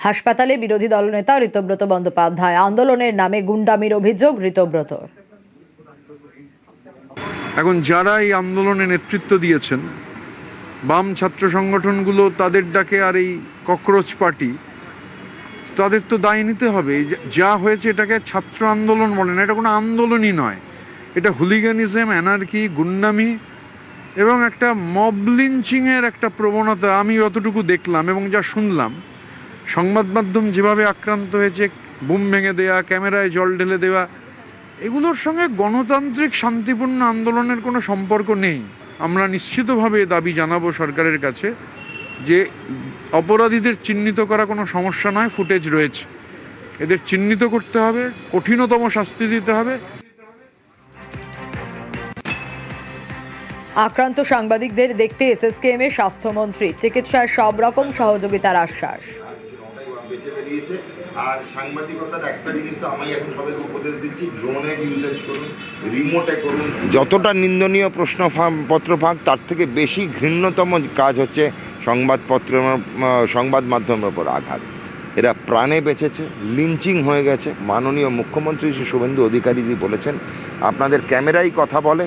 হাসপাতালে বিরোধী দলনেতা ঋতব্রত বন্দ্যোপাধ্যায়। আন্দোলনের নামে গুন্ডামির অভিযোগ ঋতব্রতর। এখন যারা এই আন্দোলনে নেতৃত্ব দিয়েছেন, বাম ছাত্র সংগঠনগুলো, তাদের ডাকে আর এই ককরোচ পার্টি, তাদের তো দায় নিতে হবে। যা হয়েছে এটাকে ছাত্র আন্দোলন বলে না, এটা কোনো আন্দোলনই নয়, এটা হুলিগানিজম, অ্যানার্কি, গুন্ডামি এবং একটা মব লিঞ্চিংয়ের একটা প্রবণতা আমি যতটুকু দেখলাম এবং যা শুনলাম। সংবাদ মাধ্যম যেভাবে আক্রান্ত হয়েছে, বুম ভেঙে দেওয়া, ক্যামেরায় জল ঢেলে দেওয়া, এগুলোর সঙ্গে গণতান্ত্রিক শান্তিপূর্ণ আন্দোলনের কোনো সম্পর্ক নেই। আমরা নিশ্চিতভাবে দাবি জানাবো সরকারের কাছে যে অপরাধীদের চিহ্নিত করা কোনো সমস্যা নয়, ফুটেজ রয়েছে, এদের চিহ্নিত করতে হবে, কঠিনতম শাস্তি দিতে হবে। আক্রান্ত সাংবাদিকদের দেখতে এসএসকেএম এর স্বাস্থ্যমন্ত্রী, চিকিৎসার সব রকম সহযোগিতার আশ্বাস। আর সাংবাদিকতার একটা জিনিস তো আমি এখন সবাইকে উপদেশ দিচ্ছি, ড্রোনের ইউজেজ করুন, রিমোটে করুন। যতটা নিন্দনীয় প্রশ্নপত্র ফাঁক, তার থেকে বেশি ঘৃণ্যতম কাজ হচ্ছে সংবাদ মাধ্যমের উপর আঘাত। এরা প্রাণে বেঁচেছে, লিঞ্চিং হয়ে গেছে। মাননীয় মুখ্যমন্ত্রী শ্রী শুভেন্দু অধিকারীজি বলেছেন আপনাদের ক্যামেরাই কথা বলে,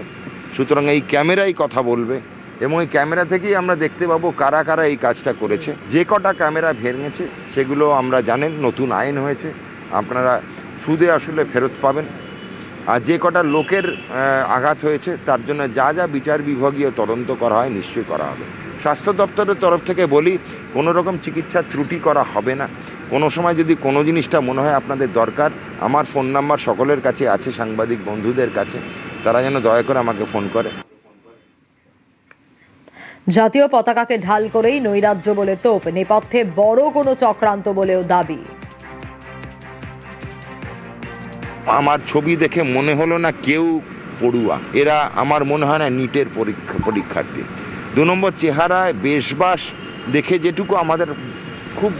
সুতরাং এই ক্যামেরাই কথা বলবে এবং এই ক্যামেরা থেকেই আমরা দেখতে পাবো কারা কারা এই কাজটা করেছে। যে কটা ক্যামেরা ভেঙেছে সেগুলো আমরা জানেন নতুন আইন হয়েছে, আপনারা সুদে আসলে ফেরত পাবেন। আর যে কটা লোকের আঘাত হয়েছে তার জন্য যা যা বিচার বিভাগীয় তদন্ত করা হয় নিশ্চয়ই করা হবে। স্বাস্থ্য দপ্তরের তরফ থেকে বলি, কোনো রকম চিকিৎসার ত্রুটি করা হবে না। কোনো সময় যদি কোনো জিনিসটা মনে হয় আপনাদের দরকার, আমার ফোন নাম্বার সকলের কাছে আছে, সাংবাদিক বন্ধুদের কাছে, তারা যেন দয়া করে আমাকে ফোন করে। জাতীয় পতাকাকে ঢাল করেই নৈরাজ্য বলে তোপ, নেপথ্যে বড় কোনো চক্রান্ত বলেও দাবি। আমার ছবি দেখে মনে হলো না কেউ পড়ুয়া, এরা আমার মনে হয় না নিটের পরীক্ষার্থী। 2 নম্বর, চেহারায় বেশবাস দেখে যেটুকু আমাদের খুব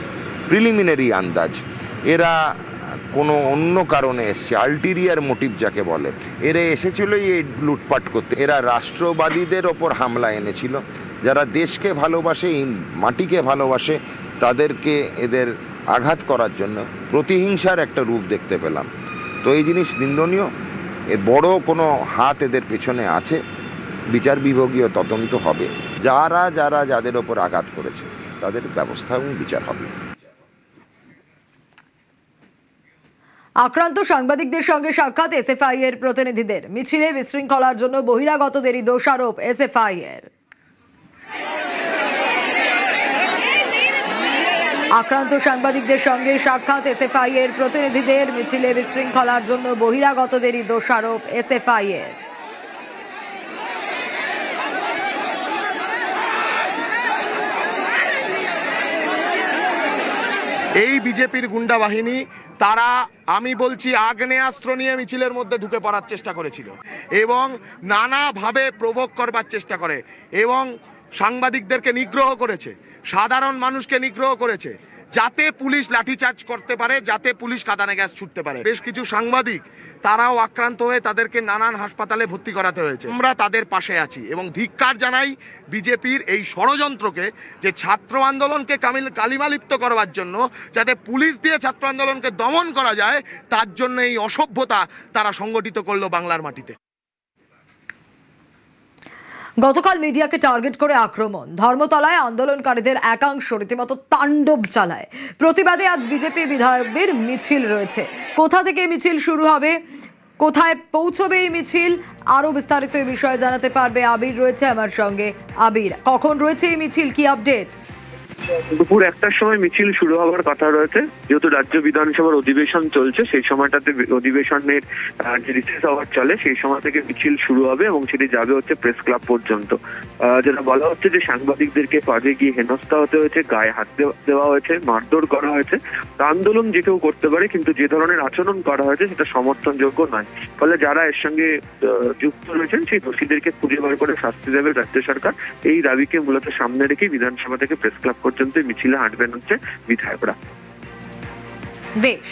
প্রিলিমিনারি আন্দাজ, এরা কোনো অন্য কারণে এসছে, আল্টিরিয়ার মোটিভ যাকে বলে। এরা এসেছিল এই লুটপাট করতে। এরা রাষ্ট্রবাদীদের ওপর হামলা এনেছিল, যারা দেশকে ভালোবাসে, এই মাটিকে ভালোবাসে, তাদেরকে এদের আঘাত করার জন্য প্রতিহিংসার একটা রূপ দেখতে পেলাম। তো এই জিনিস নিন্দনীয়, বড় কোনো হাত এদের পেছনে আছে, বিচার বিভাগীয় তদন্ত হবে, যাদের ওপর আঘাত করেছে তাদের ব্যবস্থা এবং বিচার হবে। আক্রান্ত সাংবাদিকদের সঙ্গে সাক্ষাৎ এসএফআই এর প্রতিনিধিদের, মিছিলে বিশৃঙ্খলার জন্য বহিরাগতদেরই দোষারোপ এসএফআই এর। আক্রান্ত সাংবাদিকদের সঙ্গে সাক্ষাৎ এসএফআই এর প্রতিনিধিদের, মিছিলে বিশৃঙ্খলার জন্য বহিরাগতদেরই দোষারোপ এসএফআই এর। এই বিজেপির গুন্ডা বাহিনী, তারা আমি বলছি আগ্নেয়াস্ত্র নিয়ে মিছিলের মধ্যে ঢুকে পড়ার চেষ্টা করেছিল এবং নানাভাবে প্রভোগ করবার চেষ্টা করে এবং সাংবাদিকদেরকে নিগ্রহ করেছে, সাধারণ মানুষকে নিগ্রহ করেছে, যাতে পুলিশ লাঠিচার্জ করতে পারে, যাতে পুলিশ কাঁদানে গ্যাস ছুটতে পারে। বেশ কিছু সাংবাদিক তারাও আক্রান্ত হয়ে তাদেরকে নানান হাসপাতালে ভর্তি করাতে হয়েছে। আমরা তাদের পাশে আছি এবং ধিক্কার জানাই বিজেপির এই ষড়যন্ত্রকে, যে ছাত্র আন্দোলনকে কালিমালিপ্ত করবার জন্য, যাতে পুলিশ দিয়ে ছাত্র আন্দোলনকে দমন করা যায়, তার জন্য এই অসভ্যতা তারা সংগঠিত করলো বাংলার মাটিতে। গতকাল মিডিয়াকে টার্গেট করে আক্রমণ, ধর্মতলায় আন্দোলনকারীদের একাংশ রীতিমতো তাণ্ডব চালায়। প্রতিবাদে আজ বিজেপি বিধায়কদের মিছিল রয়েছে। কোথা থেকে মিছিল শুরু হবে, কোথায় পৌঁছবে এই মিছিল, আরো বিস্তারিত এই বিষয়ে জানাতে পারবে আবির রয়েছে আমার সঙ্গে। আবির, কখন রয়েছে এই মিছিল, কি আপডেট? দুপুর 1টার সময় মিছিল শুরু হওয়ার কথা রয়েছে। যেহেতু রাজ্য বিধানসভার অধিবেশন চলছে, সেই সময়টাতে অধিবেশনের যে রিসেস আওয়ার চলে, সেই সময় থেকে মিছিল শুরু হবে এবং সেটি যাবে হচ্ছে প্রেস ক্লাব পর্যন্ত। যেটা বলা হচ্ছে যে সাংবাদিকদেরকে পাবে গিয়ে হেনস্থা হতে হয়েছে, গায়ে হাত দেওয়া হয়েছে, মারধর করা হয়েছে। আন্দোলন যে কেউ করতে পারে, কিন্তু যে ধরনের আচরণ করা হয়েছে সেটা সমর্থনযোগ্য নয়। ফলে যারা এর সঙ্গে যুক্ত রয়েছেন সেই দোষীদেরকে খুঁজে বার করে শাস্তি দেবে রাজ্য সরকার। এই দাবিকে মূলত সামনে রেখে বিধানসভা থেকে প্রেস ক্লাব পর্যন্ত মিছিলে হাঁটবেন হচ্ছে বিধায়করা। বেশ।